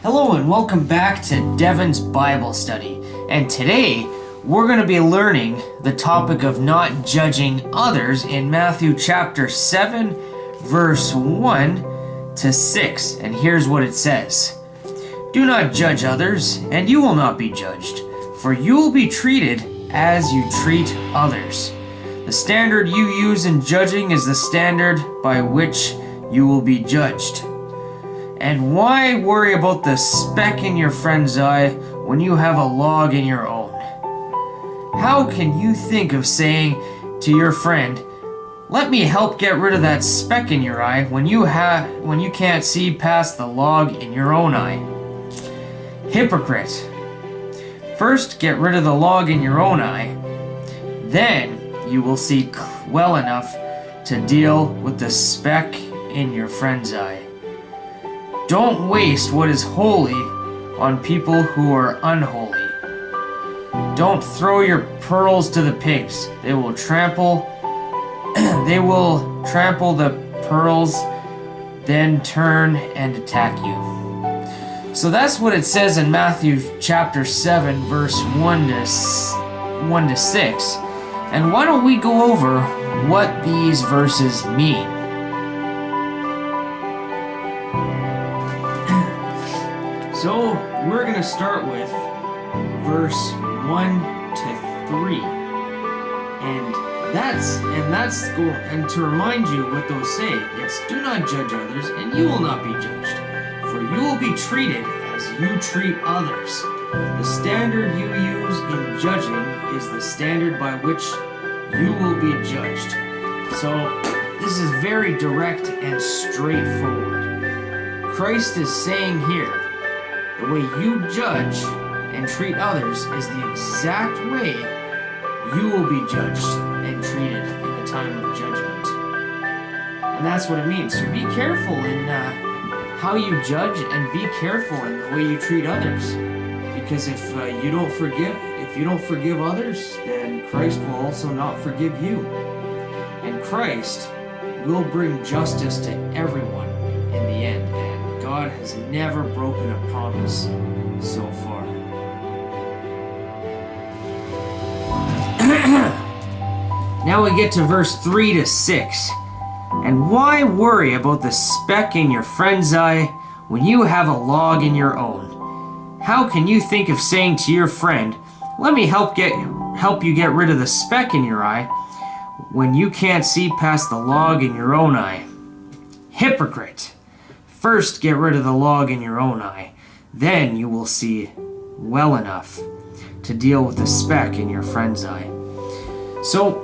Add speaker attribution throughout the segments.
Speaker 1: Hello and welcome back to Devin's Bible Study. And today we're going to be learning the topic of not judging others in Matthew chapter 7 verse 1 to 6. And here's what it says. Do not judge others, and you will not be judged, for you will be treated as you treat others. The standard you use in judging is the standard by which you will be judged. And why worry about the speck in your friend's eye when you have a log in your own? How can you think of saying to your friend, "Let me help get rid of that speck in your eye," when you can't see past the log in your own eye? Hypocrite. First, get rid of the log in your own eye. Then you will see well enough to deal with the speck in your friend's eye. Don't waste what is holy on people who are unholy. Don't throw your pearls to the pigs. They will trample the pearls, then turn and attack you. So that's what it says in Matthew chapter 7 verse 1 to 6. And why don't we go over what these verses mean? So we're going to start with verse 1 to 3. And to remind you what those say, it's do not judge others, and you will not be judged, for you will be treated as you treat others. The standard you use in judging is the standard by which you will be judged. So this is very direct and straightforward. Christ is saying here, the way you judge and treat others is the exact way you will be judged and treated in the time of judgment. And that's what it means. So be careful in how you judge, and be careful in the way you treat others. Because if you don't forgive others, then Christ will also not forgive you. And Christ will bring justice to everyone in the end. And God has never broken a promise so far. Now we get to verse 3 to 6. And why worry about the speck in your friend's eye when you have a log in your own? How can you think of saying to your friend, "Let me help you get rid of the speck in your eye," when you can't see past the log in your own eye? Hypocrite! First, get rid of the log in your own eye. Then you will see well enough to deal with the speck in your friend's eye. So,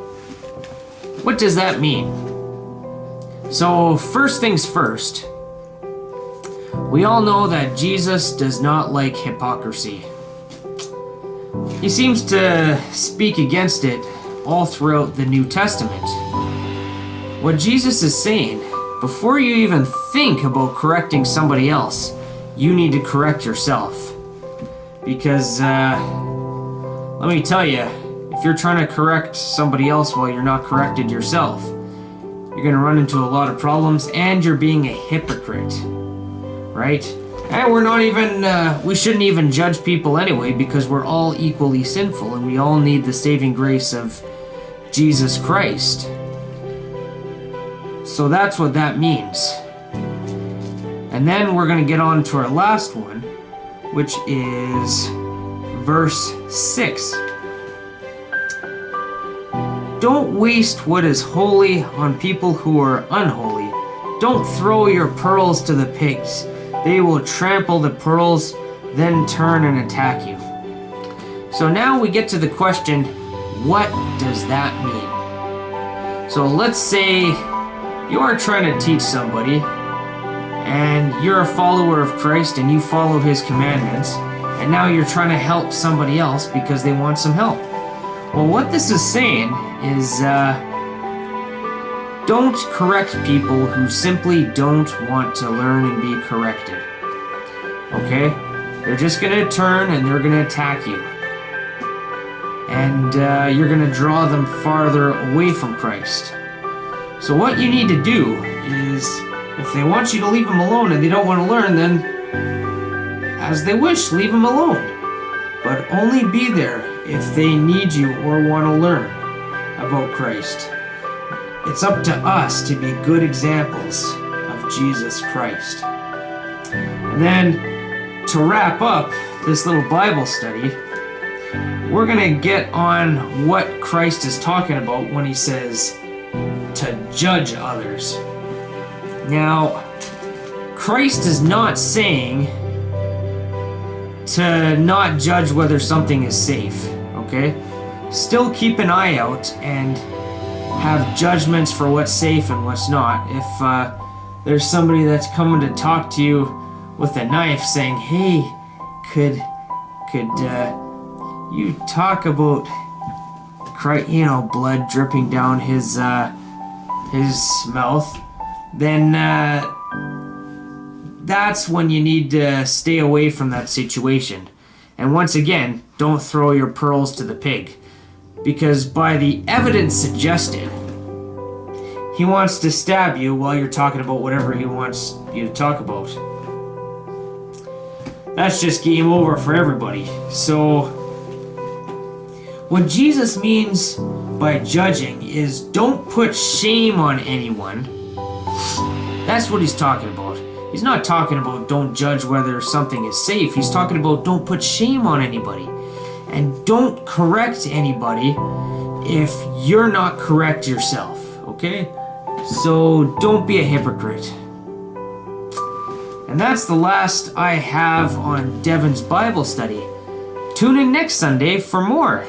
Speaker 1: what does that mean? So, first things first, we all know that Jesus does not like hypocrisy. He seems to speak against it all throughout the New Testament. What Jesus is saying, before you even think about correcting somebody else, you need to correct yourself. Because, let me tell you, if you're trying to correct somebody else while you're not corrected yourself, you're going to run into a lot of problems, and you're being a hypocrite, right? And we shouldn't even judge people anyway, because we're all equally sinful, and we all need the saving grace of Jesus Christ. So that's what that means. And then we're going to get on to our last one, which is verse 6. Don't waste what is holy on people who are unholy. Don't throw your pearls to the pigs. They will trample the pearls, then turn and attack you. So now we get to the question, what does that mean? So let's say you are trying to teach somebody, and you're a follower of Christ, and you follow his commandments, and now you're trying to help somebody else because they want some help. Well, what this is saying is, don't correct people who simply don't want to learn and be corrected. Okay? They're just going to turn and they're going to attack you. And you're going to draw them farther away from Christ. So what you need to do is, if they want you to leave them alone and they don't want to learn, then as they wish, leave them alone. But only be there if they need you or want to learn about Christ. It's up to us to be good examples of Jesus Christ. And then, to wrap up this little Bible study, we're going to get on what Christ is talking about when he says to judge others. Now, Christ is not saying to not judge whether something is safe, okay? Still keep an eye out and have judgments for what's safe and what's not. If there's somebody that's coming to talk to you with a knife saying, hey, could you talk about blood dripping down his mouth, then that's when you need to stay away from that situation. And once again, don't throw your pearls to the pig, because by the evidence suggested, he wants to stab you while you're talking about whatever he wants you to talk about. That's just game over for everybody. So, what Jesus means by judging is don't put shame on anyone. That's what he's talking about. He's not talking about don't judge whether something is safe. He's talking about don't put shame on anybody. And don't correct anybody if you're not correct yourself, okay? So don't be a hypocrite. And that's the last I have on Devin's Bible study. Tune in next Sunday for more.